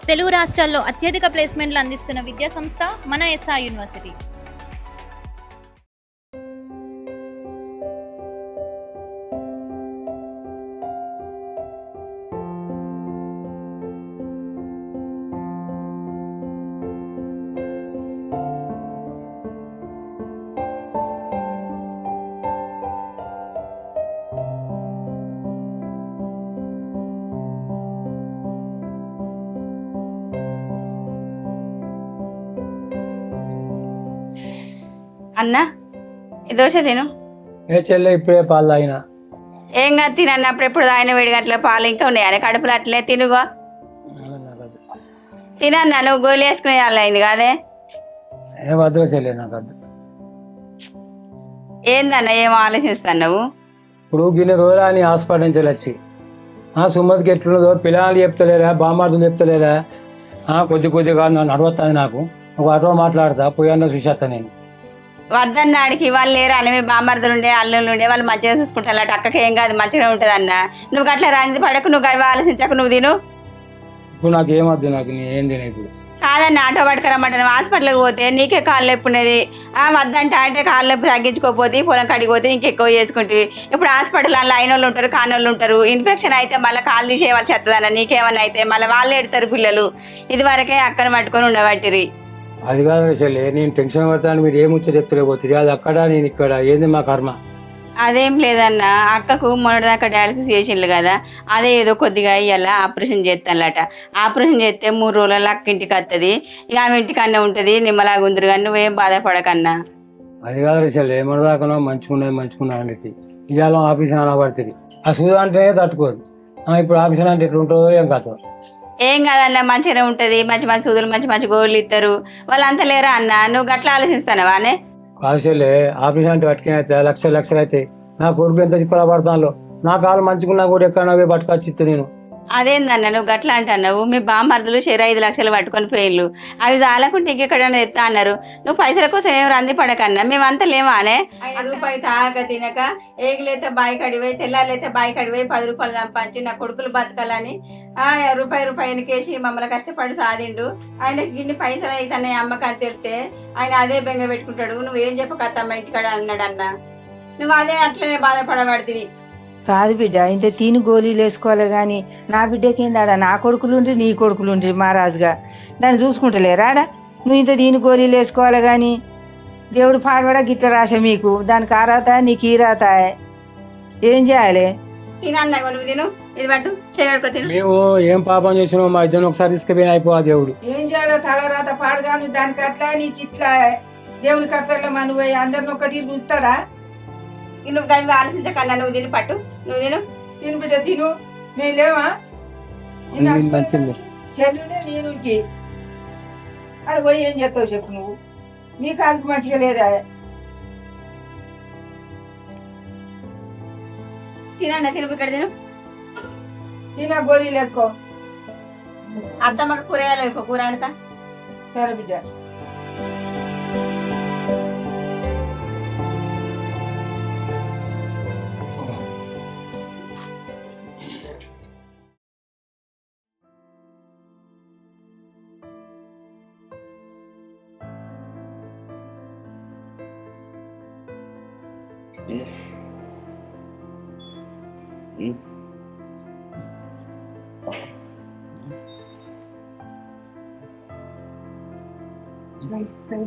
తెలుగు రాష్ట్రాల్లో అత్యధిక ప్లేస్మెంట్లు అందిస్తున్న విద్యా సంస్థ మన ఎస్ఆర్ యూనివర్సిటీ. అన్న దోశ తిను. ఏ చెల్లె ఇప్పుడే పాలు తాగిన. ఏం కాదు తినన్న, అప్పుడెప్పుడు తాగిన వేడి గట్ల పాలు ఇంకా ఉన్నాయని కడుపులు అట్లే తినుగో. తినన్నా, నువ్వు గోళీ వేసుకునే వాళ్ళు అయింది కాదే. ఏం వద్దు చెల్లె, నాకు వద్దు. ఏందన్న ఏం ఆలోచిస్తాను నువ్వు? ఇప్పుడు గిన్నె రోజులు అని హాస్పిటల్ నుంచి వచ్చి సుమతికి ఎట్లున్నదో పిల్లలు చెప్తలేరా, బామ్మార్దులు చెప్తలేరా, కొద్ది కొద్దిగా నడవస్తుంది. నాకు ఒక అటో మాట్లాడతా పోయాన్న చూసేస్తా నేను. వద్దన్న, ఆడికి వాళ్ళు లేరు అని మీ బామ్మర్దులు ఉండే అల్లుళ్ళు ఉండే వాళ్ళు మంచిగా చూసుకుంటారు. అటు అక్కకి ఏం కాదు, మంచిగా ఉంటుంది అన్న. నువ్వు అట్లా రంది పడకు, నువ్వు అవి ఆలోచించకు, నువ్వు తిను. ఇప్పుడు నాకు ఏమద్దు, నాకు ఏం తిన. ఇప్పుడు కాదన్న, ఆటో పట్టుకురమ్మంట. నువ్వు హాస్పిటల్కి పోతే నీకే కాళ్ళు నొప్పి ఉన్నది. వద్దంటే అంటే కాళ్ళు నొప్పి తగ్గించుకోకపోతే పొలం కడిగి పోతే ఇంకెక్కువ చేసుకుంటుంది. ఇప్పుడు హాస్పిటల్ అలా అయిన వాళ్ళు ఉంటారు, కాని వాళ్ళు ఉంటారు. ఇన్ఫెక్షన్ అయితే మళ్ళీ కాళ్ళు తీసేయవలసి వస్తుందన్న. నీకేమన్నా అయితే మళ్ళీ వాళ్ళు ఎడతారు పిల్లలు. ఇది వరకే అక్కను పట్టుకొని ఉండబట్టిరి. అది కాదు చెల్లె, నేను టెన్షన్ పడతాను. మీరు ఏం ముచ్చట చెప్తలేకపోతుంది. అది అక్కడ, నేను ఇక్కడ. ఏంది మా కర్మ? అదేం లేదన్న, అక్కకు మొన్నటిదాకా డయాలసిస్ చేసిండ్రు కదా, అదే ఏదో కొద్దిగా ఇవాళ ఆపరేషన్ చేస్తానులట. ఆపరేషన్ చేస్తే 3 రోజులలో అక్క ఇంటికి వస్తుంది. ఇక ఆమె ఇంటికన్నా ఉంటుంది, నిమ్మలాగా ఉందరు. కానీ నువ్వేం బాధపడకన్నా. అది కాదు చెల్లె, ఏమన్నదాకనో మంచుకున్నా అనేది. ఇవాళ ఆపరేషన్ అనబడుతుంది. ఆ సూది అంటేనే తట్టుకోదు. ఇప్పుడు ఆపరేషన్ అంటే ఎట్లుంటుందో ఏం కాదు. ఏం కాదన్న, మంచిగానే ఉంటుంది. మంచి మంచి సూదులు, మంచి మంచి గోళ్ళు ఇస్తారు. వాళ్ళంతా లేరా అన్న? నువ్వు గట్లా ఆలోచిస్తానవా అనే? కాదు చెల్లె, ఆపరేషన్ అంటే పట్టుకుని అయితే లక్షలు అయితే నా కొడుకు ఎంత తిప్పలా పడతాను. నా కాలు మంచుకున్నా కూడా ఎక్కడ పట్టుకొచ్చి ఇస్తే నేను. అదేందన్న నువ్వు గట్లా అంటున్నావు? మీ బామ్మర్దులు 5 లక్షలు పట్టుకొని పోయిళ్ళు. అవి చాలకుంటే ఇంకెక్కడైనా తెస్తా అన్నారు. నువ్వు పైసల కోసం ఏం రంది పడకన్నా. మేమంతా లేవా అనే? రూపాయి తాగక తినక ఏగిలైతే బాయి కడిపోయి, తెల్లాలైతే బాయి కడిపోయి 10 రూపాయలు సంపాదించి నా కొడుకులు బతకాలని రూపాయి ఎనికేసి మమ్మల్ని కష్టపడి సాధిండు. ఆయనకి గిన్ని పైసలు అయితే అమ్మకాన్ని తెలితే ఆయన అదే బెంగ పెట్టుకుంటాడు. నువ్వేం చెప్పకత్తమ్మ ఇంటికాడ అన్నాడు అన్న. నువ్వు అదే అట్లనే బాధపడబడుతుంది. కాదు బిడ్డ, ఇంత తిని గోళీలు వేసుకోవాలి. కానీ నా బిడ్డకేందాడా, నా కొడుకులుండ్రి నీ కొడుకులుండ్రి మహారాజుగా దాన్ని చూసుకుంటలేరాడా? నువ్వు ఇంత తిని గోళీలు వేసుకోవాలి. కానీ దేవుడు పాడబడా గిట్ల రాశ మీకు. దానికి ఆ రాత నీకు ఈ రాత. ఏం చేయాలి? తినన్నా నువ్వు తిను. ఇది పట్టు చేయడుకో తిను. మేము ఏం పాపం చేసినావు? మా ఇద్దరు ఒకసారి తీసుకుపోయిన అయిపోవా దేవుడు. ఏం చేయాలో తల రాత పాడుగాను. దానికి అట్లా నీకు ఇట్లా. దేవుని కప్పెర్ల మనువై అందరిని ఒక్క తీరు ఉంచుతాడా? నువ్వు కానీ ఆలోచించకన్నా, నువ్వు తిని పట్టు, నువ్వు తిను. తిను బిడ్డ తిను. మేము లేవా? మంచిది చెల్లునే నేను అది పోయి ఏం చేస్తావు చెప్పు. నువ్వు నీ కాలుకి మంచిగా లేదా? తినన్నా, తిను ఇక్కడ తిను. తిన గోళీలు వేసుకో. అత్తమ్మకు కూరగాయలు కూర ఆడతా. సరే బిడ్డ.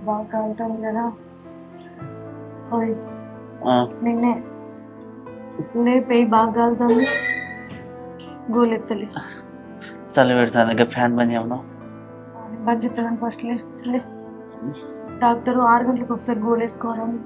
బాగా కాలుతాను కదా. నిన్నే లేపేయి బాగా కాలుతుంది. గోలెత్తలే చలి పెడతాను. ఫ్యాన్ బంద్ చేయమను. బంద్ చేస్తాను ఫస్ట్. లే డాక్టర్ 6 గంటలకు ఒకసారి గోలేసుకోవాలని.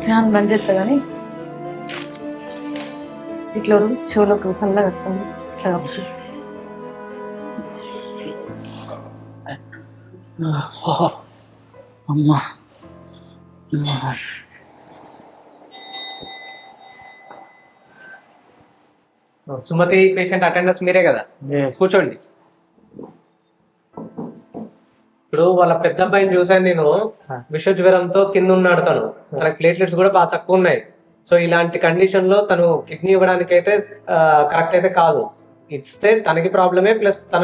ఫ్యాన్ బంద్ చేస్తా కానీ ఇట్లా చెవులకు చల్లగా వస్తుంది. ఇట్లా అమ్మా సుమతి పేషెంట్ అటెండర్స్ మీరే కదా, కూర్చోండి. ఇప్పుడు వాళ్ళ పెద్ద అబ్బాయిని చూసాను నేను, విష జ్వరంతో కింద ఉన్నాడు. తన ప్లేట్లెట్స్ కూడా బాగా తక్కువ ఉన్నాయి. సో ఇలాంటి కండిషన్ లో తను కిడ్నీ ఇవ్వడానికి అయితే కరెక్ట్ అయితే కాదు. ఇస్తే తనకి ప్రాబ్లమే, ప్లస్ తన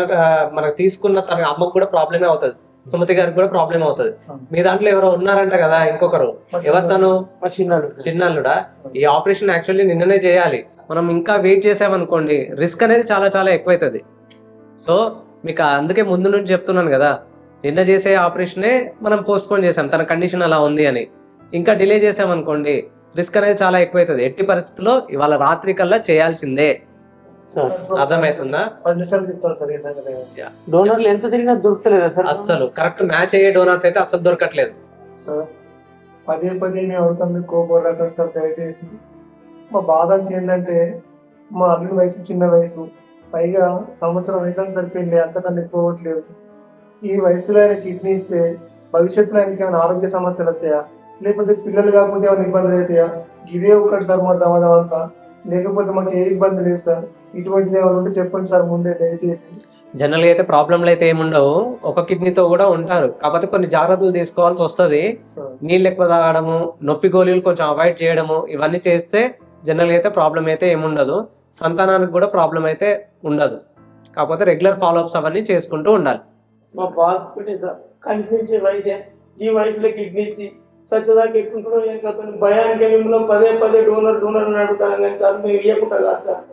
మనకు తీసుకున్న తన అమ్మకు కూడా ప్రాబ్లమే అవుతుంది, సుమతి గారికి కూడా ప్రాబ్లం అవుతుంది. మీ దాంట్లో ఎవరో ఉన్నారంట కదా ఇంకొకరు, ఎవరు తను? చిన్నల్లుడా? ఈ ఆపరేషన్ యాక్చువల్లీ నిన్ననే చేయాలి. మనం ఇంకా వెయిట్ చేసామనుకోండి రిస్క్ అనేది చాలా చాలా ఎక్కువైతుంది. సో మీకు అందుకే ముందు నుంచి చెప్తున్నాను కదా, నిన్న చేసే ఆపరేషనే మనం పోస్ట్పోన్ చేసాం, తన కండిషన్ అలా ఉంది అని. ఇంకా డిలే చేసామనుకోండి రిస్క్ అనేది చాలా ఎక్కువైతుంది. ఎట్టి పరిస్థితుల్లో ఇవాళ రాత్రి కల్లా చేయాల్సిందే. అర్థమవుతుందా? డోనర్లు ఎంత తిరిగినా దొరుకుతలేదా సార్? అస్సలు కరెక్ట్ మ్యాచ్ అయ్యే డోనర్స్ అయితే అస్సలు దొరకట్లేదు సార్. పదే మేము అడుగుతాం, మీకు కోపడకండి సార్ దయచేసి. మా బాధ అంత ఏంటంటే మా అల్లుడి వయసు చిన్న వయసు, పైగా సంవత్సరం అయితే సరిపోయింది, అంతకన్నా ఎక్కువట్లేదు. ఈ వయసులో ఆయన కిడ్నీ ఇస్తే భవిష్యత్తులో ఆయనకి ఏమైనా ఆరోగ్య సమస్యలు వస్తాయా, లేకపోతే పిల్లలు కాకుండా ఏమైనా ఇబ్బందులు అవుతాయా? ఇదే ఒకటి సార్ మా దమదం అంతా. లేకపోతే మాకు ఏ ఇబ్బంది లేదు సార్. ఇటువంటిది ఏమైనా ఉంటే చెప్పండి సార్ ముందే దయచేసి. జనరల్ గా అయితే ప్రాబ్లంలు అయితే ఏముండవు, ఒక కిడ్నీతో కూడా ఉంటారు. కాకపోతే కొన్ని జాగ్రత్తలు తీసుకోవాల్సి వస్తుంది. నీళ్ళు ఎక్కువ తాగడము, నొప్పి గోళీలు కొంచెం అవాయిడ్ చేయడము, ఇవన్నీ చేస్తే జనరల్ గా అయితే ప్రాబ్లం అయితే ఏముండదు. సంతానానికి కూడా ప్రాబ్లం అయితే ఉండదు. కాకపోతే రెగ్యులర్ ఫాలోఅప్స్ అవన్నీ చేసుకుంటూ ఉండాలి. మా బాధపడే సార్ కనిపించే వయసే, ఈ వయసులో కిడ్నీ ఇచ్చి స్వచ్ఛదాకా ఎట్టుంటుందో ఏం కదా భయానికి మిమ్మల్ని పదే డోనర్ అడుగుతాను. కానీ సార్ మేము ఇవ్వకుండా కాదు సార్,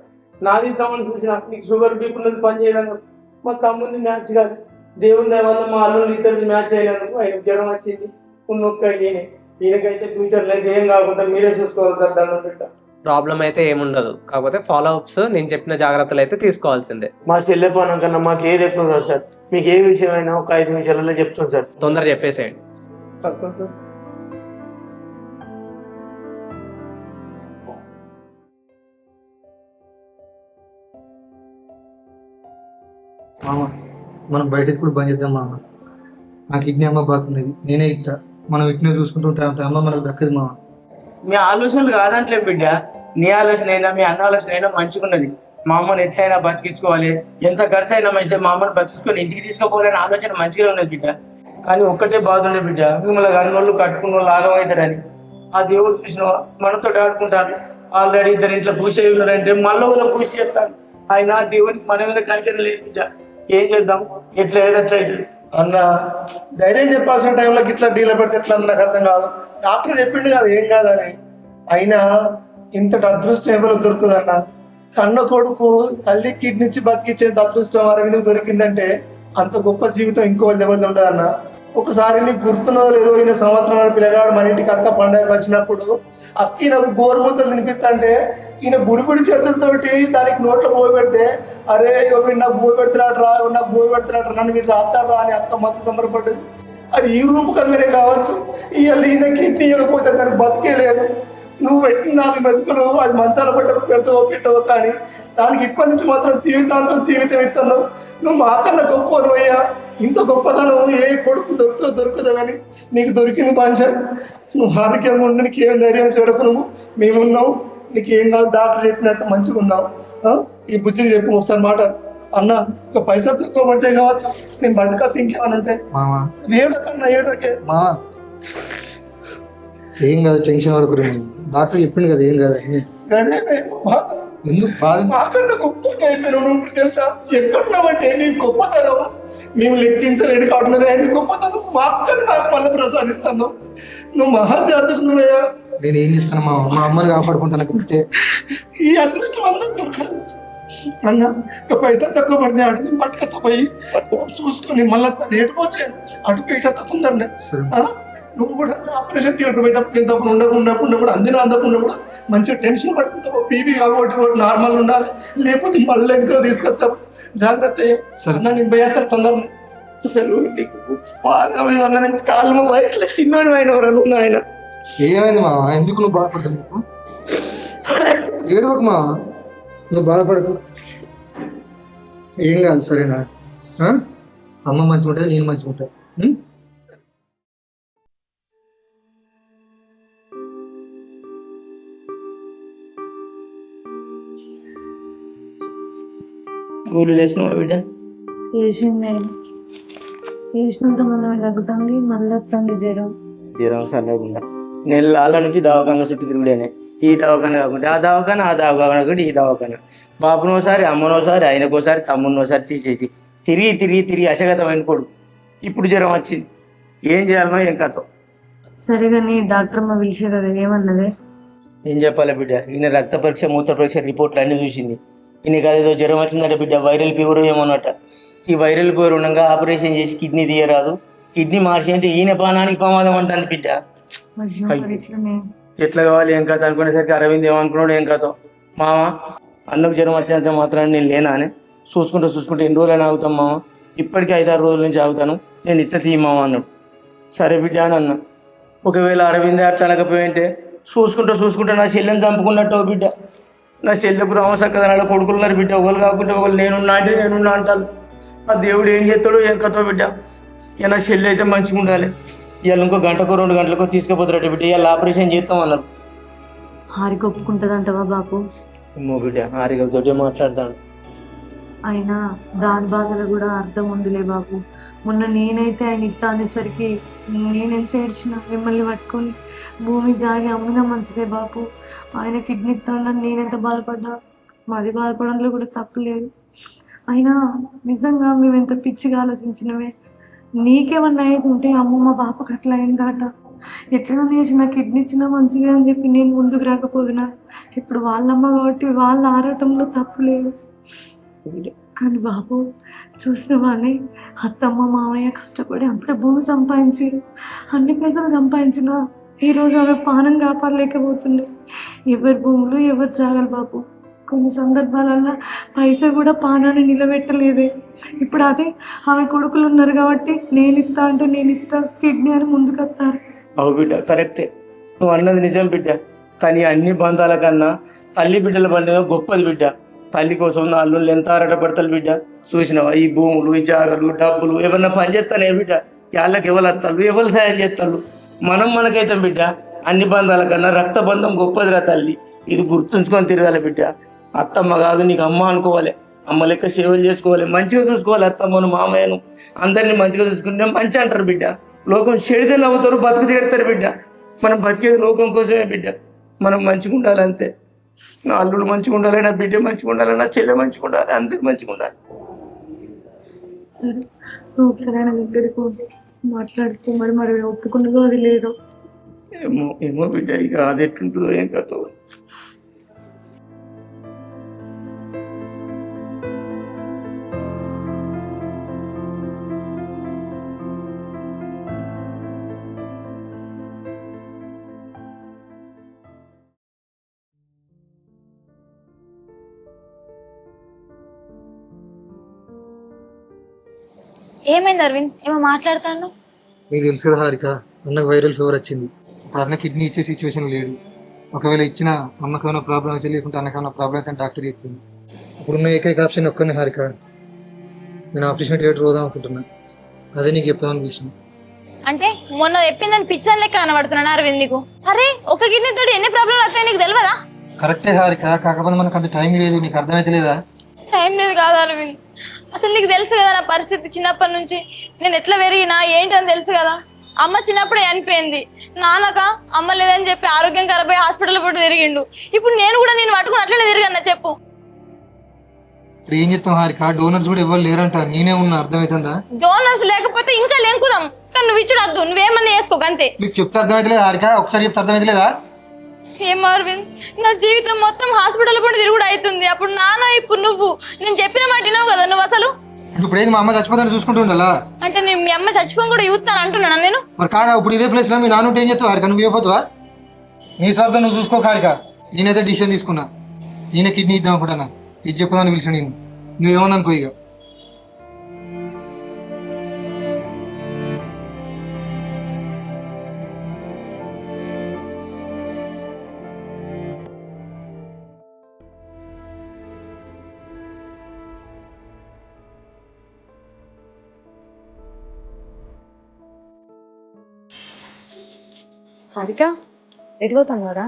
నాది ఇద్దామని చూసిన నీకు షుగర్ బీపీ ఉన్నది పని చేయడానికి. మా తమ్ముంది మ్యాచ్ కాదు, దేవుని దయ వల్ల మా అల్లుని ఇద్దరిది మ్యాచ్ అయినందుకు ఆయన జ్వరం వచ్చింది. ఉన్నొక్క ఈయనకైతే ఫ్యూచర్ లేదు, ఏం కాకుండా మీరే చూసుకోవాలి సార్. దాన్ని పెట్టా ప్రాబ్లం అయితే ఏముండదు. కాకపోతే ఫాలోఅప్స్ నేను చెప్పిన జాగ్రత్తలు అయితే తీసుకోవాల్సిందే. మా చెల్లెపోనం కన్నా మాకు ఏది ఎక్కువ కాదు సార్. మీకు ఏ విషయం అయినా ఒక 5 నిమిషాలలో చెప్తాను సార్. తొందరగా చెప్పేసేయండి. తప్పదు సార్. మామ మనం బయటది కూడా బంద్ చేద్దాం మామ. నా కిడ్నీ అమ్మ బాగున్నది, నేనే ఇస్తా. మనం ఇట్నే చూసుకుంటుంటే అమ్మ మనకు దక్కదు మామ. మీ ఆలోచనలు కాదంటలే బిడ్డ, నీ ఆలోచన అయినా మీ అన్న ఆలోచన అయినా మంచిగున్నది. మా అమ్మని ఎట్లయినా బతికించుకోవాలి, ఎంత ఖర్చు అయినా మంచిదే, మా అమ్మని బతికించుకొని ఇంటికి తీసుకుపోవాలని ఆలోచన మంచిగా ఉన్నది బిడ్డ. కానీ ఒక్కటే బాధ ఉండే బిడ్డ, మిమ్మల్ని అన్నోళ్ళు కట్టుకున్న వాళ్ళు ఆగమవుతారని. ఆ దేవుడు చూసిన మనతో ఆడుకుంటారు. ఆల్రెడీ ఇద్దరు ఇంట్లో పూజ ఉన్నారంటే మళ్ళీ వాళ్ళ పూజ చేస్తాను. ఆయన దేవునికి మన మీద కలిగిన లేదు బిడ్డ. ఏం చేద్దాం, ఎట్లా ఏదట్లయితే అన్న ధైర్యం చెప్పాల్సిన టైంలో ఇట్లా డీల పెడితే ఎట్లా నాకు అర్థం కాదు. డాక్టర్ చెప్పిండు కదా ఏం కాదని, అయినా ఇంతటి అదృష్టం ఎవరు దొరుకుతుందన్న. కన్న కొడుకు తల్లి కిడ్నీ ఇచ్చి బతికిచ్చేంత అదృష్టం అరవిందకు దొరికిందంటే అంత గొప్ప జీవితం ఇంకో ఎవరు ఉండదన్న. ఒకసారి నీకు గుర్తున్నదో లేదో, ఈయన సంవత్సరం పిల్లగాడు మన ఇంటికి అక్క పండగ వచ్చినప్పుడు అక్కి నాకు గోరుముద్దలు తినిపిస్తుంటే ఈయన బుడిబుడి చేతులతోటి దానికి నోట్లో పోయి పెడితే, అరే వీడు నాకు పోయి పెడుతున్నాడు రా, నాకు పోయి పెడుతున్నాడు రా, నన్ను వీడు ఆడతాడు రా అని అక్క మస్తు సంబరపడ్డది. అది ఈ రూపకంగానే కావచ్చు. ఈయన కిడ్నీ ఇవ్వకపోతే దానికి బతికే లేదు. నువ్వు పెట్టిన 4 మెతుకులు అది మంచాల పెడతావో పెట్టవో, కానీ దానికి ఇప్పటి నుంచి మాత్రం జీవితం ఇస్తున్నావు. నువ్వు మాకన్నా గొప్ప నువ్వయ్యా. ఇంత గొప్పదనం ఏ కొడుకు దొరుకుతుందో కానీ నీకు దొరికింది మంచ. నువ్వు ఆరోగ్యంగా ఉండి నీకు ఏం ధైర్యం చూడకు. నువ్వు మేమున్నావు, నీకు ఏం కాదు, డాక్టర్ చెప్పినట్టు మంచిగా ఉన్నావు. ఈ బుద్ధిని చెప్పు ఒకసారి మాట. అన్న ఒక పైసలు తక్కువ పడితే కావచ్చు, నేను బండికా ఇంకేమని ఉంటే ఏడకన్నా ఏడకే. ఏం కాదు, టెన్షన్ పడకు. డాక్టర్ చెప్పిండు కదా ఏం కాదు. ఎందుకు బాధ? మాకన్నా గొప్ప నువ్వు తెలుసా? ఎక్కడున్నావంటే నీ గొప్పతనం మేము లెక్కించలేని కాడున్నదే. నీ గొప్పతనం మాకన్నా నాకు మళ్ళీ ప్రసాదిస్తాను. నువ్వు మహాజాతకు నువ్వయ్యా. నేను ఏం చేస్తాను మా అమ్మని కాపాడుకుంటాను అంతే. ఈ అదృష్టం అందరూ దొరకదు అన్న. ఇక పైసలు తక్కువ పడితే అడిగి పట్టుకతో పోయి చూసుకొని మళ్ళీ నేడుకోవట్లేను అటు ఇట తొందరనే. నువ్వు కూడా ఆపరేషన్ థియేటర్ పోయేటప్పుడు నేను తప్పకుండా ఉన్నప్పుడు కూడా అందకుండా కూడా మంచిగా టెన్షన్ పడుతుంటావు. బీపీ కాబట్టి నార్మల్ ఉండాలి, లేకపోతే మళ్ళీ వెనుక తీసుకొస్తావు. జాగ్రత్త అయ్యా. నేను పోయేస్తాను తొందరనే. అసలు బాగా కాలం వయసులో చిన్నోడు అయిన ఆయన. ఏమైంది మా? ఎందుకు నువ్వు బాధపడతావు? నీకు ఏడవకు మా, నువ్వు బాధపడకు. ఏం కాదు సరేనా? అమ్మ మంచిగా ఉంటుంది, నేను మంచిగా ఉంటాను. ఉం? గోళీలు వేసినావా బిడ్డ? చేసింది చేసినంత మనం తగ్గుతుంది మళ్ళీ వస్తుంది జ్వరం. జ్వరం సన్నగుండా నెలల నుంచి దవాఖాన చుట్టూ తిరుగుడేనే. ఈ దవాఖాన కాకుండా ఆ దవాఖాన, ఆ దవాఖాన కూడా ఈ దవాఖాన. బాపునోసారి, అమ్మనోసారి, ఆయనకోసారి, తమ్ముడినోసారి తీసేసి తిరిగి తిరిగి తిరిగి అశగతమైన కొడుకు. ఇప్పుడు జ్వరం వచ్చింది. ఏం చేయాలనో ఏం కథ. సరిగా నీ డాక్టర్ అమ్మ పిలిచే కదా, ఏమన్నదే? ఏం చెప్పాలి బిడ్డ, ఈయన రక్త పరీక్ష, మూత్ర పరీక్ష రిపోర్ట్లు అన్నీ చూసింది. ఈయనకి అదేదో జ్వరం వచ్చిందట బిడ్డ, వైరల్ ఫీవర్ ఏమన్నట. ఈ వైరల్ ఫీవర్ ఉండగా ఆపరేషన్ చేసి కిడ్నీ తీయరాదు, కిడ్నీ మార్చి అంటే ఈయన ప్రాణానికి ప్రమాదం అంటుంది బిడ్డ. అయ్యో, మరి ఇట్లనే. ఎట్లా కావాలి ఏం కథ అనుకునేసరికి అరవింద్ ఏమనుకున్నాడు ఏం కథ. మామ అన్నకు జ్వరం వచ్చినంత మాత్రాన్ని నేను లేనా అని చూసుకుంటూ ఎన్ని రోజులైనా ఆగుతాం మామ, ఇప్పటికీ 5-6 రోజుల నుంచి ఆగుతాను, నేను ఇత్త తీయమామ అన్నాడు. సరే బిడ్డ అని అన్న. ఒకవేళ అరవిందే అట్లా అనకపోయింటే చూసుకుంటూ నా చెల్లెని చంపుకున్నట్టు బిడ్డ. నా చెల్లెకు రామసక్కదనాల కొడుకులున్నారు బిడ్డ, ఒకరు కాకుంటే ఒకరు నేనున్నా అంటే నేనున్నా అంటారు. ఆ దేవుడు ఏం చేస్తాడో ఏం కథో బిడ్డ. ఇక నా చెల్లి అయితే మంచిగా ఉండాలి. ఇవాళ ఇంకో గంటకో 2 గంటలకో తీసుకుపోతారట బిడ్డ. ఇవాళ ఆపరేషన్ చేస్తామన్నారు. హారిక ఒప్పుకుంటుందంటవా బాపు? అమ్మో బిడ్డ, హారికతోటే మాట్లాడతాడు. అయినా దాని బాధలో కూడా అర్థం ఉందిలే బాపు. మొన్న నేనైతే ఆయన ఇత్తా అనేసరికి నేనెంత ఏడ్చినా మిమ్మల్ని పట్టుకొని భూమి జాగి అమ్మినా మంచిదే బాపు. ఆయన కిడ్నీ ఇస్తాడని నేనెంత బాధపడ్డా, మాది బాధపడంలో కూడా తప్పులేదు. అయినా నిజంగా మేము ఎంత పిచ్చిగా ఆలోచించినవే. నీకేమన్నా అయ్యేది ఉంటే అమ్మ మా బాపకు అట్లా అయిందాట, ఎట్లైనా చేసి నా కిడ్నీ ఇచ్చినా మంచిదే అని చెప్పి నేను ముందుకు రాకపోదునా. ఇప్పుడు వాళ్ళమ్మ కాబట్టి వాళ్ళ ఆరాటంలో తప్పు లేదు. కానీ బాబు చూసినవానే, అత్తమ్మ మామయ్య కష్టపడి అంత భూమి సంపాదించారు, అన్ని పైసలు సంపాదించిన ఈరోజు ఆమె పానం కాపాడలేకపోతుంది. ఎవరి భూములు ఎవరు జాగాలి బాబు. కొన్ని సందర్భాలల్లో పైసా కూడా పానాన్ని నిలబెట్టలేదే. ఇప్పుడు అదే ఆమె కొడుకులు ఉన్నారు కాబట్టి నేను ఇస్తా కిడ్నీ అని ముందుకు వస్తారు. అవు బిడ్డ, కరెక్టే, నువ్వు అన్నది నిజం బిడ్డ. కానీ అన్ని బంధాల కన్నా తల్లి బిడ్డల బంధం గొప్పది బిడ్డ. తల్లి కోసం నా అల్లుళ్ళు ఎంత ఆరాటపడతారు బిడ్డ. చూసినావా, ఈ భూములు, ఈ జాగలు, డబ్బులు ఎవరన్నా పని చేస్తానే బిడ్డ. వాళ్ళకి ఎవరు వస్తారు, ఎవరు సాయం చేస్తారు. మనం మనకైతాం బిడ్డ. అన్ని బంధాల కన్నా రక్త బంధం గొప్పదిరా తల్లి. ఇది గుర్తుంచుకొని తిరగాలి బిడ్డ. అత్తమ్మ కాదు నీకు అమ్మ అనుకోవాలి. అమ్మ లెక్క సేవలు చేసుకోవాలి, మంచిగా చూసుకోవాలి. అత్తమ్మను మామయ్యను అందరినీ మంచిగా చూసుకుంటే మంచి అంటారు బిడ్డ. లోకం చెడితే నవ్వుతారు, బతుకు తీడతారు బిడ్డ. మనం బతికేది లోకం కోసమే బిడ్డ. మనం మంచిగా ఉండాలి అంతే. నా అల్లుడు మంచిగా ఉండాలి, నా బిడ్డ మంచిగా ఉండాలి, నా చెల్లె మంచిగా ఉండాలి, అందరు మంచిగా ఉండాలి. సరే, నువ్వు ఒకసారి ఆయన దగ్గరికి మాట్లాడుతూ మరి ఒప్పుకున్నదో అది లేదో. ఏమో బిడ్డ, ఇక అది ఎట్లుంటుందో ఏం కథో. ఏమైంది అరవింద్, ఏమో మాట్లాడతాను? మీకు తెలుసు కదా హారిక, అన్నకు వైరల్ ఫీవర్ వచ్చింది. ఇప్పుడు అన్న కిడ్నీ ఇచ్చే సిచ్యువేషన్ లేడు. ఒకవేళ ఇచ్చినా అమ్మకి ఏమైనా ప్రాబ్లం అయితే, లేకుంటే అన్నకి ఏమైనా ప్రాబ్లం అయితే డాక్టర్ చెప్తుంది. ఇప్పుడున్న ఏకైక ఆప్షన్ ఒక్కనే హారిక. నేను ఆపరేషన్ థియేటర్ పోదాం అనుకుంటున్నా, అదే నీకు చెప్తామని పిలిచిన. అంటే మొన్న చెప్పిందని పిచ్చని లెక్క కనబడుతున్నాను అరవింద్ నీకు. అరే, ఒక కిడ్నీ తోటి ఎన్ని ప్రాబ్లమ్లు వస్తాయి నీకు తెలియదా? కరెక్టే హారిక, కాకపోతే మనకు అంత టైం లేదు. నీకు అర్థమైతే లేదా? టైం లేదు కాదు అరవింద్, అసలు నీకు తెలుసు కదా నా పరిస్థితి. చిన్నప్పటి నుంచి నేను ఎట్లా పెరిగినా ఏంటని తెలుసు కదా. అమ్మ చిన్నప్పుడే చనిపోయింది, నాన్నక అమ్మ లేదని చెప్పి ఆరోగ్యం ఖరాబ్ అయ్యి హాస్పిటల్ పట్టు తిరిగిండు. ఇప్పుడు నేను కూడా నేను పట్టుకుని అట్లనే తిరిగన్నా చెప్పు. ఇప్పుడు ఏం చెప్తాం హారిక, డోనర్స్ కూడా ఎవరు లేరంట, నేనే ఉన్నా. అర్థమవుతుందా? డోనర్స్ లేకపోతే ఇంకా లేంకుదాం, కానీ నువ్వు ఇచ్చుడద్దు, నువ్వేమన్నా వేసుకోక అంతే. నీకు చెప్తే అర్థమైతలేదు హారిక, ఒకసారి చెప్తే అర్థమైతలేదా? ఏం అరవింద్, నా జీవితం మొత్తం హాస్పిటల్ పట్టు తిరుగుడు అవుతుంది. అప్పుడు నాన్న, ఇప్పుడు నువ్వు. నేను చెప్పిన మాట వినవు కదా నువ్వు అసలు. ఇప్పుడు ఏది మా అమ్మ చచ్చిపోతాను చూసుకుంటూ ఉండాలా? అంటే నేను మీ అమ్మ చచ్చిపోయి కూడా చూస్తాను అంటున్నాను నేను. మరి కాదా, ఇప్పుడు ఇదే ప్లేస్ లో మీ నాన్న ఉంటే ఏం చేస్తావు హారిక? నువ్వు ఇవ్వపోతావా? నీ స్వార్థం నువ్వు చూసుకో హారిక. నేనైతే డిసిషన్ తీసుకున్నా, నేనే కిడ్నీ ఇద్దాం అనుకుంటున్నా. ఇది చెప్పదాన్ని పిలిచిన నేను, నువ్వేమన్నా అనుకో ఇక. హారిక ఎటుపోతున్నారా?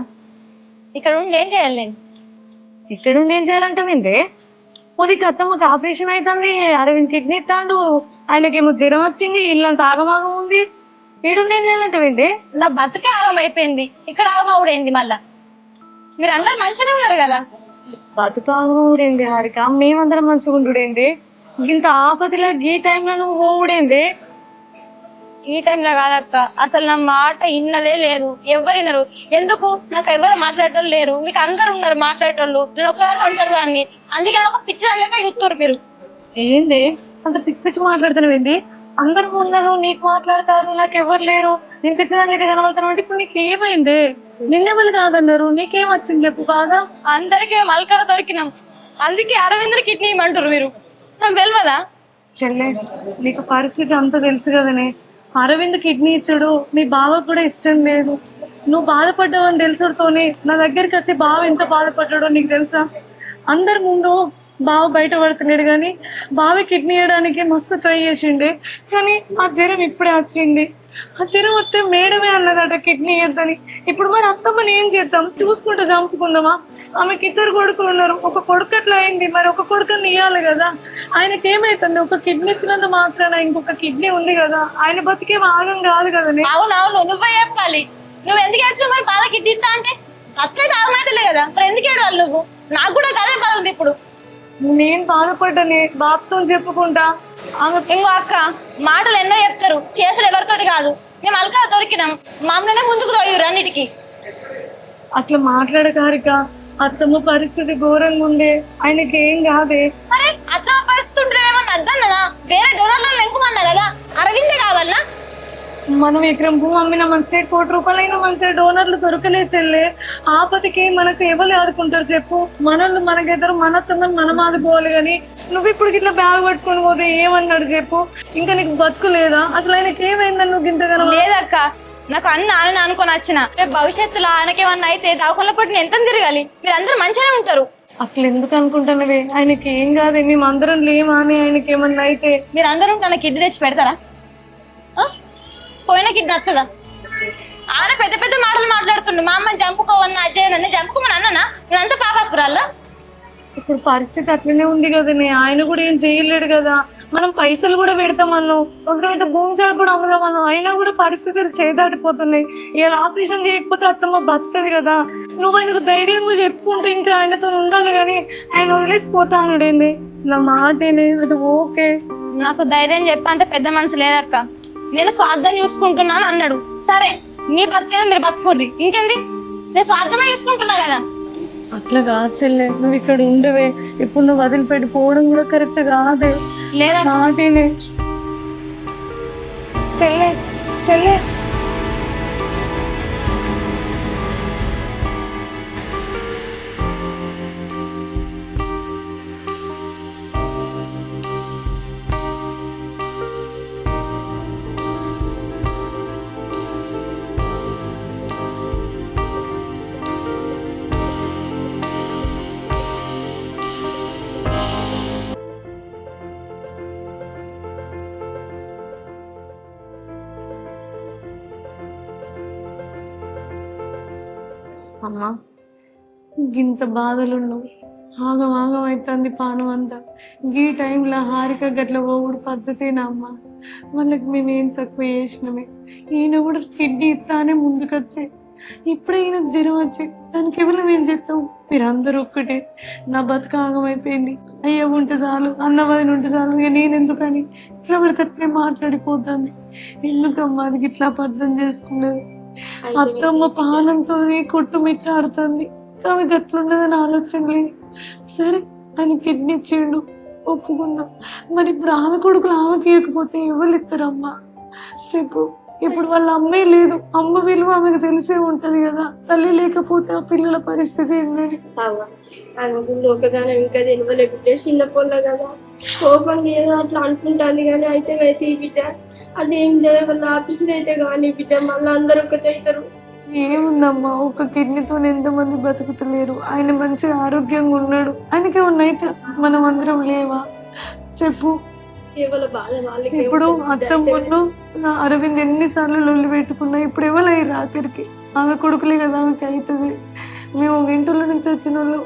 ఇక్కడ ఉండి ఏం చేయాలి నేను? ఇక్కడ ఉండి ఏం చేయాలంటావేందే? పోది అత్తమ్మకి ఆపరేషన్ అవుతుంది, అరవింద్ కిడ్నీ ఇస్తాడు, ఆయనకేమో జ్వరం వచ్చింది, ఇల్లంతా ఆగమాగం ఉంది. ఈడుండి ఏం చేయాలంటావేందే? నా బతుకే ఆగం అయిపోయింది, ఇక్కడ ఆగమవుడైంది మళ్ళా. మీరు అందరు మంచిగానే ఉన్నారు కదా. బతుకు ఆగమవుడేంది హారిక? మేమందరం మంచిగా ఉండుడేంది? ఇంత ఆపదలో ఈ టైంలో నువ్వు పోవుడేంది? ఈ టైంలో కాదక్క, అసలు నా మాట ఇన్నదే లేదు. ఎవరు వినరు. ఎందుకు? నాకు ఎవరు మాట్లాడటం లేరు. మీకు అందరు ఉన్నారు మాట్లాడేటోళ్ళు, నేను ఒకవేళ ఉంటారు దాన్ని. అందుకే నాకు పిచ్చి దానిగా చూస్తారు మీరు. ఏంది అంత పిచ్చి పిచ్చి మాట్లాడుతున్నావు ఏంది? అందరూ ఉన్నారు, నీకు మాట్లాడతారు, నాకు ఎవరు లేరు, నేను పిచ్చిదాన్ని కనబడతాను అంటే ఇప్పుడు నీకు ఏమైంది? నిన్నెవరు కాదన్నారు, నీకేం వచ్చింది చెప్పు బాగా? అందరికీ మల్కర దొరికినాం, అందుకే అరవింద్ర కిడ్నీ ఇమ్మంటారు మీరు. నాకు తెలియదా? చెల్లె, నీకు పరిస్థితి అంతా తెలుసు కదనే. అరవింద్ కిడ్నీ ఇచ్చాడు, మీ బావకు కూడా ఇష్టం లేదు. నువ్వు బాధపడ్డావు అని తెలుసుడుతోనే నా దగ్గరికి వచ్చి బావ ఎంత బాధపడ్డాడో నీకు తెలుసా? అందరి ముందు బావ బయట పడతలేడు, కానీ బావ కిడ్నీ ఇవ్వడానికి మస్తు ట్రై చేసిండే. కానీ ఆ జ్వరం ఇప్పుడే వచ్చింది. ఆ జ్వరం వస్తే మేడమే అన్నదట కిడ్నీ ఇద్దని. ఇప్పుడు మరి అత్తమ్మని ఏం చేద్దాం? చూసుకుంటూ చంపుకుందామా? ఆమెకి 2 కొడుకులు ఉన్నారు, ఒక కొడుకు అట్లా అయింది, మరి ఒక కొడుకుని ఇవ్వాలి కదా. ఆయనకి ఏమైతుంది? ఒక కిడ్నీ ఇచ్చినంత మాత్రాన ఇంకొక కిడ్నీ ఉంది కదా, ఆయన బతికే ఆగం కాదు కదనే. అవునవును, నువ్వే చెప్పాలి. నువ్వు ఎందుకు ఏడ్చినావు మరి? బాధ కిడ్నీ ఇస్తా అంటే అక్కడికి ఆగమైతలే కదా, మరి ఎందుకు ఏడవాలి నువ్వు? నాకు కూడా అదే బాధ ఉంది ఇప్పుడు. నేను బాధపడ్డానే, బాబుతో చెప్పుకుంటా. ఆమె ఇంకో అక్క, మాటలు ఎన్నో చెప్తారు, చేసుడు ఎవరితోటి కాదు. మేము అల్కా దొరికినాం, మామూలునే ముందుకు తోయురు అన్నిటికీ. అట్లా మాట్లాడక హారిక, అత్తమ్మ పరిస్థితి ఘోరంగా ఉంది, ఆయనకి ఏం కాదే. అరే అత్తమ్మ పరిస్థితి ఉంటే ఏమన్నా అద్దన్నదా? వేరే డోనర్లను ఎంకుమన్నా కదా, అరవిందే కావాలనా? మనం ఎకరం భూమి అమ్మిన మనసే, 1 కోటి రూపాయలైన మనసే డోనర్లు దొరకలే చెల్లె. ఆపదకి మనకు ఎవరు ఆదుకుంటారు చెప్పు? మనల్ని మనకెదరు, మన అత్తమ్మని మనం ఆదుకోవాలి. కానీ నువ్వు ఇప్పుడు ఇట్లా బ్యాగ్ పట్టుకొని పోతే ఏమన్నాడు చెప్పు? ఇంకా నీకు బతుకు లేదా? అసలు ఆయనకి ఏమైందని నువ్వు ఇంతగానో? లేదక్క, నాకు అన్న ఆయన అనుకొని వచ్చిన రేపు భవిష్యత్తులో ఆయనకేమన్నా అయితే దావకుండా పట్టిన ఎంత తిరగాలి. మీరు అందరూ మంచిగానే ఉంటారు. అట్లా ఎందుకు అనుకుంటున్నావే? ఆయనకి ఏం కాదే, మేము అందరం లేమా అని ఆయనకి ఏమన్నా అయితే? మీరు అందరూ తన కిడ్నీ తెచ్చి పెడతారా? పోయిన కిడ్నీ వస్తుందా? ఆయన పెద్ద పెద్ద మాటలు మాట్లాడుతుండు. మా అమ్మని చంపుకోవన్నా, అజయ్ నన్ను చంపుకోమని అన్ననా? నేనంతా పాపాత్పురాల్లా? ఇప్పుడు పరిస్థితి అట్లనే ఉంది కదనే, ఆయన కూడా ఏం చేయలేడు కదా. మనం పైసలు కూడా పెడతామన్నాం, అవసరమైతే భూమి జాగా కూడా అమ్ముదామన్నాం, అయినా కూడా పరిస్థితులు చేదాటిపోతున్నాయి. ఇలా ఆపరేషన్ చేయకపోతే అత్తమ్మ బతకదు కదా. నువ్వు ఆయనకు ధైర్యంగా చెప్పుకుంటూ ఇంకా ఆయనతో ఉండాలి, కానీ ఆయన వదిలేసిపోతా అన్నాడేంది? నా మాటేనే, అది ఓకే. నాకు ధైర్యం చెప్పంత పెద్ద మనసు లేదక్క. నేను స్వార్థం చూసుకుంటున్నాను అన్నాడు. సరే, నీ బతికేదో మీరు బతుకుర్రి, ఇంకేంది? నేను స్వార్థమే చూసుకుంటున్నా కదా. అట్లా కాదు చెల్లె, నువ్వు ఇక్కడ ఉండవే. ఇప్పుడు నువ్వు వదిలిపెట్టి పోవడం కూడా కరెక్ట్ కాదే. లేదా మాటేనే చెల్లె. చెల్లె అమ్మా, గింత బాధలున్నావు, ఆగం ఆగం అవుతుంది పానం అంతా. ఈ టైంలో హారిక గట్ల పోవుడు పద్ధతేనా అమ్మా? వాళ్ళకి మేమేం తక్కువ చేసినామే. ఈయన కూడా కిడ్నీ ఇస్తానే ముందుకొచ్చే, ఇప్పుడే ఈయనకు జ్వరం వచ్చే, దానికి ఎవరు మేము చేస్తాం? మీరందరూ ఒక్కటే. నా బతుక ఆగమైపోయింది. అయ్య ఉంటే చాలు, అన్నవాదిని ఉంటే చాలు, ఇక నేను ఎందుకని ఇట్లా పడితే మాట్లాడిపోతుంది. ఎందుకమ్మా అది ఇట్లా అర్థం చేసుకున్నది? అత్తమ్మ పానంతోనే కొట్టుమిట్టాడుతుంది, ఆమె గట్లుండదని ఆలోచన లేదు. సరే, ఆయన కిడ్నీ ఇచ్చిండు, ఒప్పుకుందాం. మరి ఇప్పుడు ఆమె కొడుకులు ఆమెకి ఇవ్వకపోతే ఎవరు ఇస్తారమ్మా చెప్పు? ఇప్పుడు వాళ్ళ అమ్మే లేదు, అమ్మ విలువ ఆమెకు తెలిసే ఉంటది కదా. తల్లి లేకపోతే ఆ పిల్లల పరిస్థితి ఏందని. ఆమెకు లోకగానం ఇంకా తెలియలే బిడ్డ, చిన్న పొల్ల కదా, కోపం ఏదో అట్లా అనుకుంటాను. కానీ అయితే ఈ బిడ్డ అదేం వల్ల ఆపరేషన్ అయితే కానీ బిడ్డ మళ్ళీ అందరూ ఒకటి అవుతారు. ఏముందమ్మా, ఒక కిడ్నీతో ఎంతమంది బతుకుతలేరు. ఆయన మంచిగా ఆరోగ్యంగా ఉన్నాడు, ఆయనకి ఏమన్నా అయితే మనం అందరం లేవా చెప్పు? ఇప్పుడు అత్తమ్మను అరవింద్ ఎన్నిసార్లు లొల్లి పెట్టుకున్నా, ఇప్పుడు ఎవరు అయ్యారు ఆఖరికి? ఆమె కొడుకులే కదా ఆమెకి అవుతుంది. మేము ఒక ఇంట్లో నుంచి వచ్చిన వాళ్ళు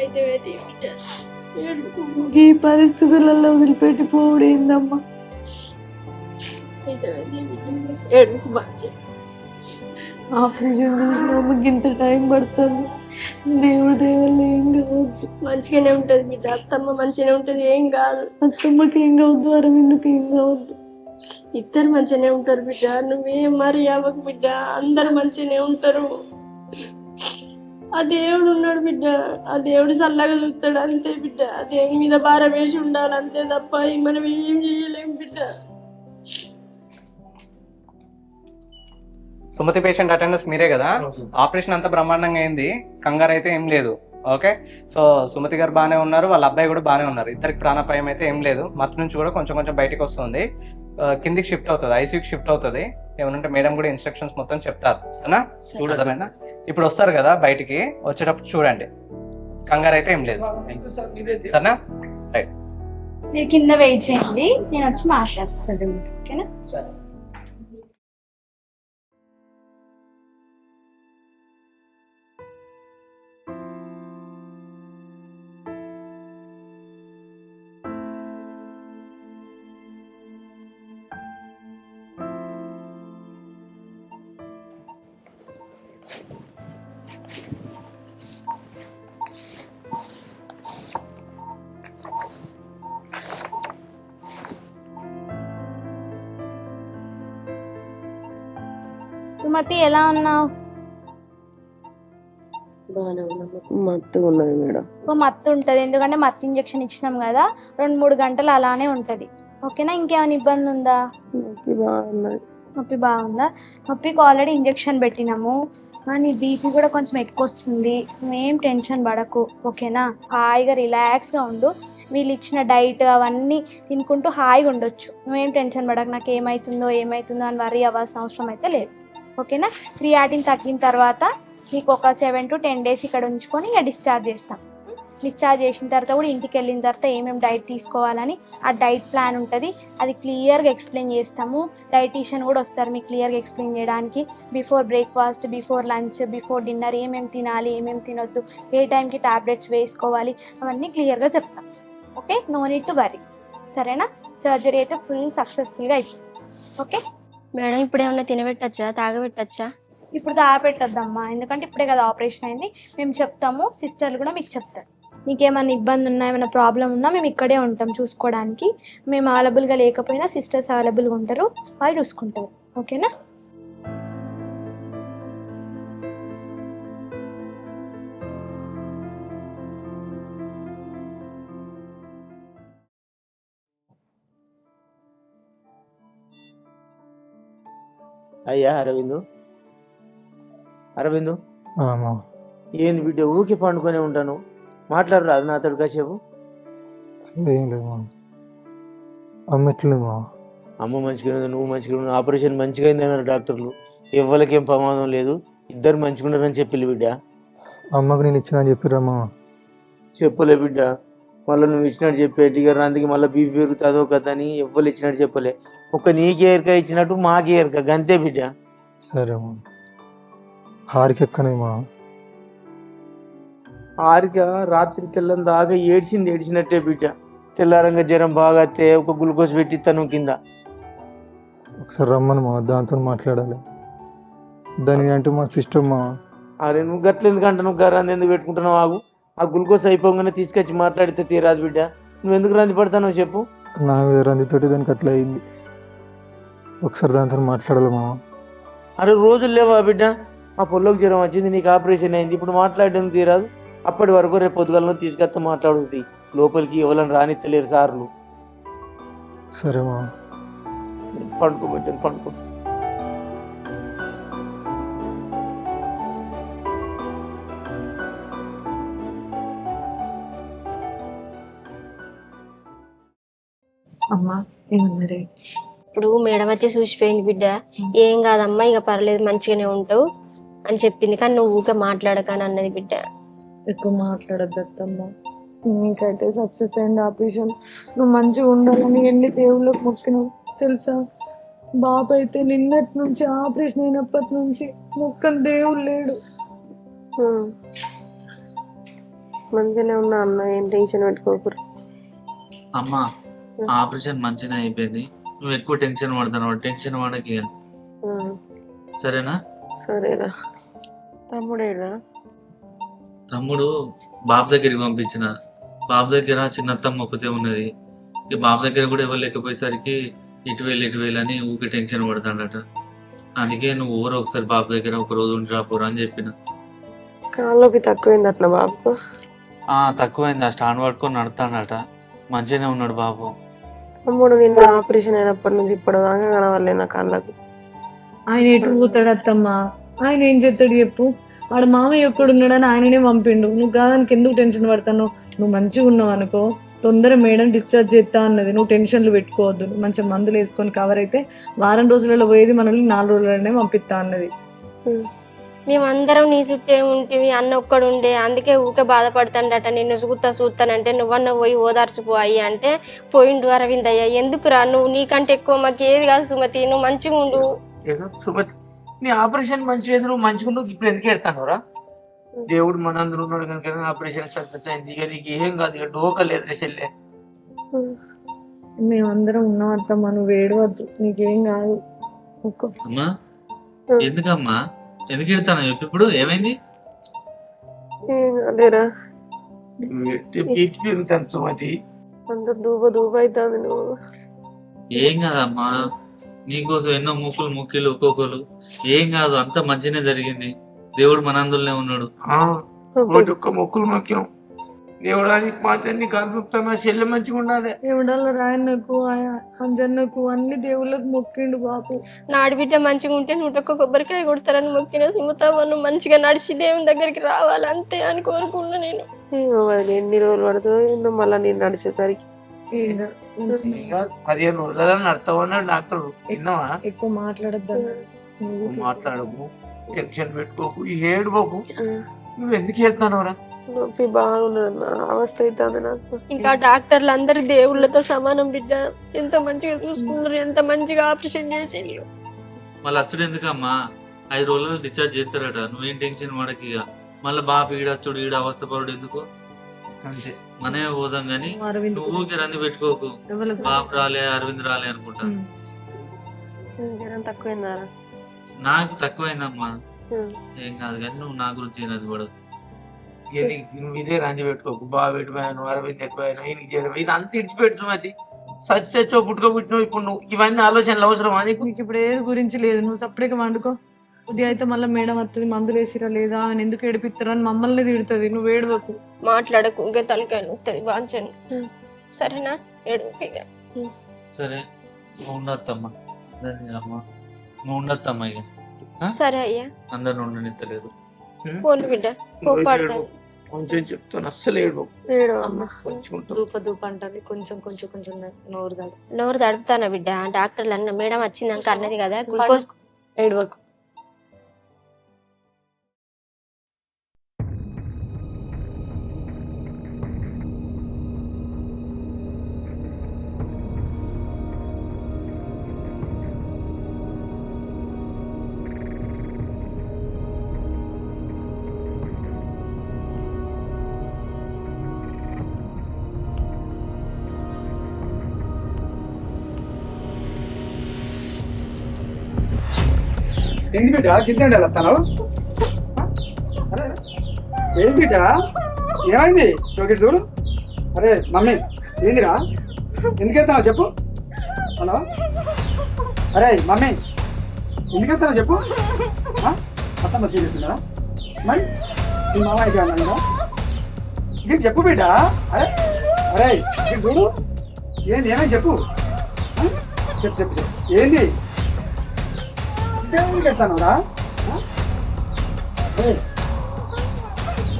అయితే ఈ బిడ్డ ఏడుపు. ఈ పరిస్థితులలో వదిలిపెట్టి పోవడేందమ్మా. అయితే ఈ బిడ్డ ఏడుపు మంచి. ఆపరేషన్ చేసిన అమ్మకి ఇంత టైం పడుతుంది. దేవుడి దేవల్ల ఏం కావద్దు. మంచిగానే ఉంటది బిడ్డ, అత్తమ్మ మంచిగానే ఉంటది, ఏం కాదు. అత్తమ్మకి ఏం కావద్దు, అరవిందుకి ఏం కావద్దు. ఇద్దరు మంచిగానే ఉంటారు బిడ్డ, నువ్వేం మరి అవ్వకు బిడ్డ, అందరు మంచిగానే ఉంటారు. ఆ దేవుడు ఉన్నాడు బిడ్డ, ఆ దేవుడు చల్లగా చూస్తాడు అంతే బిడ్డ. ఆ దేవుని మీద భారం వేసి ఉండాలి అంతే తప్ప మనం ఏం చేయలేం బిడ్డ. సుమతి పేషెంట్ అటెండెన్స్ మీరే కదా? ఆపరేషన్ అంతా బ్రహ్మాండంగా అయింది, కంగారు అయితే ఏం లేదు. ఓకే, సో సుమతి గారు బాగానే ఉన్నారు, వాళ్ళ అబ్బాయి కూడా బాగానే ఉన్నారు. ఇద్దరికి ప్రాణాపాయం అయితే ఏం లేదు. మత్తు నుంచి కూడా కొంచెం కొంచెం బయటకు వస్తుంది. కిందికి షిఫ్ట్ అవుతుంది, ఐసీయూకి షిఫ్ట్ అవుతుంది. ఏమనంటే మేడం కూడా ఇన్స్ట్రక్షన్స్ మొత్తం చెప్తారు. సరేనా? చూడదమైనా ఇప్పుడు వస్తారు కదా బయటికి, వచ్చేటప్పుడు చూడండి. కంగారు అయితే ఏం లేదు. సరేనా? రైట్, మీరు కింద వెయిట్ చేయండి, నేను వచ్చి మాట్లాడుతాను. ఓకేనా? సరే. సుమతి ఎలా ఉన్నావు? బాగానే ఉన్నాము. మత్తుగా ఉన్నది మేడం. మత్తు ఉంటుంది, ఎందుకంటే మత్తు ఇంజెక్షన్ ఇచ్చినాం కదా, 2-3 గంటలు అలానే ఉంటుంది. ఓకేనా? ఇంకేమైనా ఇబ్బంది ఉందా? నొప్పి బాగున్నది. నొప్పి బాగుందా? నొప్పికి ఆల్రెడీ ఇంజెక్షన్ పెట్టినాము, కానీ బీపీ కూడా కొంచెం ఎక్కువ వస్తుంది. నువ్వేం టెన్షన్ పడకు. ఓకేనా? హాయిగా రిలాక్స్గా ఉండు. వీళ్ళు ఇచ్చిన డైట్ అవన్నీ తినుకుంటూ హాయిగా ఉండొచ్చు. నువ్వేం టెన్షన్ పడకు, నాకు ఏమవుతుందో అని వరీ అవ్వాల్సిన అవసరం అయితే లేదు. ఓకేనా? క్రియాటిన్ తగ్గిన తర్వాత మీకు ఒక 7 to 10 days ఇక్కడ ఉంచుకొని ఇక డిశ్చార్జ్ చేస్తాం. డిశ్చార్జ్ చేసిన తర్వాత కూడా ఇంటికి వెళ్ళిన తర్వాత ఏమేమి డైట్ తీసుకోవాలని ఆ డైట్ ప్లాన్ ఉంటుంది, అది క్లియర్గా ఎక్స్ప్లెయిన్ చేస్తాము. డైటీషియన్ కూడా వస్తారు మీకు క్లియర్గా ఎక్స్ప్లెయిన్ చేయడానికి. Before breakfast, before lunch, before dinner ఏమేమి తినాలి, ఏమేమి తినొద్దు, ఏ టైంకి టాబ్లెట్స్ వేసుకోవాలి, అవన్నీ క్లియర్గా చెప్తాం. Okay? No need to worry. సరేనా? సర్జరీ అయితే ఫుల్ సక్సెస్ఫుల్గా అయిపోయింది. ఓకే మేడం, ఇప్పుడు ఏమన్నా తినబెట్టచ్చా, తాగబెట్టచ్చా? ఇప్పుడు తాగపెట్టద్దమ్మా, ఎందుకంటే ఇప్పుడే కదా ఆపరేషన్ అయింది. మేము చెప్తాము, సిస్టర్లు కూడా మీకు చెప్తారు. నీకేమైనా ఇబ్బంది ఉన్నా, ఏమైనా ప్రాబ్లం ఉన్నా మేము ఇక్కడే ఉంటాం చూసుకోవడానికి. మేము అవైలబుల్గా లేకపోయినా సిస్టర్స్ అవైలబుల్గా ఉంటారు, వాళ్ళు చూసుకుంటారు. ఓకేనా? అయ్యా అరవిందు, అరవిందు మామ ఏంది బిడ్డ ఊకి పండుకొని ఉంటాను, మాట్లాడరాదు నాతో కాసేపు? ఏం లేదు మామ. అమ్మ ఎట్లుంది మామ? అమ్మ మంచిగా ఉంది, నువ్వు మంచిగా ఉన్నావు. ఆపరేషన్ మంచిగా అయింది అన్నారు డాక్టర్లు. ఎవరికేం ప్రమాదం లేదు, ఇద్దరు మంచిగా ఉన్నారని చెప్పిల్లు బిడ్డ. అమ్మకు నేను ఇచ్చిన అని చెప్పిర్రా మామ? చెప్పలే బిడ్డ, మళ్ళీ నువ్వు ఇచ్చినట్టు చెప్పేటి గారు అందుకే మళ్ళీ బీపీ పెరుగుతుందో కదా అని ఎవ్వరు ఇచ్చినట్టు చెప్పలే. ఒక్క నీకే ఎరక ఇచ్చినట్టు మాకే ఎరక, గంతే బిడ్డ. సరే మామ. హారిక ఎక్కనే మామ? ఆరిక రాత్రి తెల్లని దాకా ఏడ్చినట్టే బిడ్డ. తెల్లారంగా జ్వరం బాగా వస్తే ఒక గ్లూకోజ్ పెట్టి తను కింద. ఒకసారి రమ్మను మామ, దాంతో మాట్లాడాలి. దాని అంటే మా సిస్టర్ మామ. అరే నువ్వు గట్ల ఎందుకంటే నువ్వు గరాన్ని ఎందుకు పెట్టుకుంటున్నావు? ఆగు, ఆ గ్లూకోజ్ అయిపోగానే తీసుకొచ్చి మాట్లాడితే తీరాదు బిడ్డ. నువ్వు ఎందుకు రంది పడతానో చెప్పు. నా మీద రందితోటి దానికి అట్లా అయింది. ఒకసారి దాంతో మాట్లాడాలి మామ. అరే రోజులు లేవా బిడ్డ? ఆ పొల్లోకి జ్వరం వచ్చింది, నీకు ఆపరేషన్ అయింది, ఇప్పుడు మాట్లాడడం తీరాదు. అప్పటి వరకు రేపు పొద్దుగాలను తీసుకొస్తే మాట్లాడుతుంది. లోపలికి ఎవరైనా రానిత్తలేరు సార్లు. సరే మామ. పండుకో బిడ్డ, పండుకో. అమ్మా ఏమన్నారే? ఇప్పుడు మేడం వచ్చి చూసిపోయింది బిడ్డ, ఏం కాదమ్మా ఇక పర్లేదు మంచిగానే ఉంటావు అని చెప్పింది. కానీ నువ్వు ఊరికే మాట్లాడకని అన్నది బిడ్డ. ఎక్కువ మాట్లాడద్దమ్మా, నీకైతే సక్సెస్ అయింది ఆపరేషన్. నువ్వు మంచిగా ఉండాలని ఎన్ని దేవుళ్ళకి మొక్కినావు తెలుసా? బాబు అయితే నిన్నటి నుంచి ఆపరేషన్ అయినప్పటి నుంచి మొక్కం దేవుడు లేడు. మంచిగానే ఉన్నా అన్న, ఏం టెన్షన్ పెట్టుకోకూడదు. అమ్మా ఆపరేషన్ మంచిగా అయిపోయింది, నువ్వు ఎక్కువ టెన్షన్ పడుతున్నావు, టెన్షన్ పడకి సరేనా? సరేరా. తమ్ముడేరా? తమ్ముడు బాబు దగ్గరికి పంపించిన, బాబు దగ్గర చిన్నత్తమ్మ ఒకతే ఉన్నది, ఇక బాబు దగ్గర కూడా ఎవరు లేకపోయేసరికి ఇటు వెళ్ళి అని ఊరికి టెన్షన్ పడతాడట. అందుకే నువ్వు ఊరు ఒకసారి బాబు దగ్గర ఒక రోజు ఉండి రాపోరా అని చెప్పిన. కాళ్ళకి తక్కువైంది అట్లా బాబుకు? తక్కువైంది, ఆ స్టాండ్ పట్టుకొని నడుతాడట, మంచిగానే ఉన్నాడు బాబు. తమ్ముడు నిన్న ఆపరేషన్ అయినప్పటి నుంచి ఇప్పటిదాకా కనవలే నా కళ్ళకు. ఆయన ఎటు పోతాడు అత్తమ్మా? ఆయన ఏం చేస్తాడు చెప్పు? వాడు మామయ్య ఎక్కడున్నాడని ఆయననే పంపిండు. నువ్వు కాదానికి ఎందుకు టెన్షన్ పడతాను? నువ్వు మంచిగా ఉన్నావు అనుకో, తొందర మేడం డిశ్చార్జ్ చేస్తా అన్నది. నువ్వు టెన్షన్లు పెట్టుకోవద్దు, నువ్వు మంచిగా మందులు వేసుకొని కవర్ అయితే వారం రోజులలో పోయేది మనల్ని 4 రోజులనే పంపిస్తా అన్నది. మేమందరం నీ చుట్టే ఉంటివి, అన్న ఒక్కడుండే, అందుకే ఊకే బాధపడతాడట. నిన్ను చూస్తానంటే నువ్వన్న పోయి ఓదార్చిపోయి అంటే పోయిండు. అరవిందయ్య ఎందుకురా, నువ్వు నీకంటే ఎక్కువ మాకు ఏది కాదు సుమతి, నువ్వు మంచిగా ఉండు. సుమతి నీ ఆపరేషన్ మంచిగా నువ్వు మంచిగా నువ్వు ఇప్పుడు ఎందుకు ఎడతానురా? దేవుడు మన అందరూ ఉన్నాడు కనుక ఆపరేషన్ సక్సెస్ అయింది. ఇక నీకు ఏం కాదు, ఇక డోక లేదు రే చెల్లె. మేమందరం ఉన్నాం అత్తమ్మ, నువ్వు ఏడవద్దు, నీకేం కాదు. అమ్మా ఎందుకమ్మా, ఎందుకు ఎడతాను చెప్పు, ఇప్పుడు ఏమైంది? అదేరా పెరుగుతాను సుమతి, అంత దూబ అవుతుంది. నువ్వు ఏం కాదమ్మా, నీకోసం ఎన్నో ముక్కిలు ఒక్కొక్కరు, ఏం కాదు, అంత మంచిగానే జరిగింది. దేవుడు మనందులోనే ఉన్నాడు. ఒక్క మొక్కులు మొక్కినాం. దేవుడు నీకు మాత్రం నీకు అద్భుతమా చెల్లె మంచిగా ఉండాలి. దేవుడాల రాయన్నకు అంజన్నకు అన్ని దేవుళ్ళకు మొక్కిండు బాబు. నాడి బిడ్డ మంచిగా ఉంటే 101 కొబ్బరికాయ కొడతారని మొక్కిన సుమతమ్మను మంచిగా నడిచి దేవుని దగ్గరికి రావాలి అంతే అని కోరుకున్నా నేను. ఎన్ని రోజులు పడుతుందో ఏందో మళ్ళీ నేను నడిచేసరికి. 15 రోజుల నడతావన్నాడు డాక్టర్. విన్నావా? ఎక్కువ మాట్లాడద్దు, మాట్లాడకు, టెన్షన్ పెట్టుకోకు, ఏడుకోకు. నువ్వు ఎందుకు వెళ్తానవరా? నొప్పి బాగున్నదన్న, అవస్థ అవుతుంది నాకు. ఇంకా డాక్టర్లు అందరు దేవుళ్ళతో సమానం బిడ్డ, ఎంత మంచిగా చూసుకున్నారు, ఎంత మంచిగా ఆపరేషన్ చేసేళ్ళు. మళ్ళీ అచ్చుడు ఎందుకమ్మా, 5 రోజుల్లో డిశ్చార్జ్ చేస్తారట, నువ్వేం టెన్షన్ పడకి. ఇక మళ్ళీ బాబు ఈడచ్చుడు ఈడ అవస్థ పరుడు ఎందుకు, అంతే మనమే పోదాం గాని నువ్వు ఊరికి రంది పెట్టుకోకు. బాబు రాలే అరవింద్ రాలే అనుకుంటా. తక్కువైందారా? నాకు తక్కువైందమ్మా, ఏం కాదు కానీ నువ్వు నా గురించి ఏనది పడదు. నువ్వు ఇదే రంజి పెట్టుకోకు. బాగా పెట్టిపోయాను, అరవింద్ ఎక్కువైనా, ఈయనకి చేయడం, ఇది అంత ఇడిచిపెట్టు సుమతి. సచ్చో పుట్టుకోబుట్టినావు, ఇప్పుడు నువ్వు ఇవన్నీ ఆలోచనలు అవసరమా నీకు? నీకు ఇప్పుడు ఏది గురించి లేదు, నువ్వు సపరేట్గా వండుకో. ఉదయం అయితే మళ్ళీ మేడం వస్తుంది, మందులు వేసిరా లేదా, ఆయన ఎందుకు ఏడిపిస్తారా అని మమ్మల్ని తిడుతుంది. నువ్వు ఏడవకు, మాట్లాడకు, ఇంకా తలకాయ నొస్తుంది వాంచండి. సరేనా? ఏడుపిగా సరే, నువ్వు ఉండొద్దమ్మా, అమ్మా నువ్వు ఉండొద్దమ్మా. ఇక సరే అయ్యా, అందరు ఉండనిత్తలేదు. పోను బిడ్డ, కోపాడతాను. కొంచెం చెప్తాను, అస్సలు ఏడు అమ్మ. దూప అంటుంది, కొంచెం నోరు తడుపుతానా బిడ్డ? డాక్టర్లు అన్న మేడం వచ్చిందాక అన్నది కదా, గ్లూకోజ్. ఏడవకు. ఏంది బిడ్డ గిద్దండి వెళ్తాను? ఏంది బిడ్డ ఏమైంది? ఒకటి చూడు. అరే మమ్మీ ఏందిరా, ఎందుకు వెళ్తావు చెప్పు. హలో, అరే మమ్మీ ఎందుకు వెళ్తావు చెప్పు. అత్తమ్మ సీరియస్ ఉన్నారా? మరి మీ మామ అయితే అన్నా ఇటు చెప్పు బిడ్డ. అరే అరే ఇటు చూడు, ఏంది ఏమైంది చెప్పు. చెప్పు ఏంది పెడతానురా?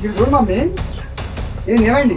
ఇది చూడు మమ్మీ, ఏంది ఏమైంది?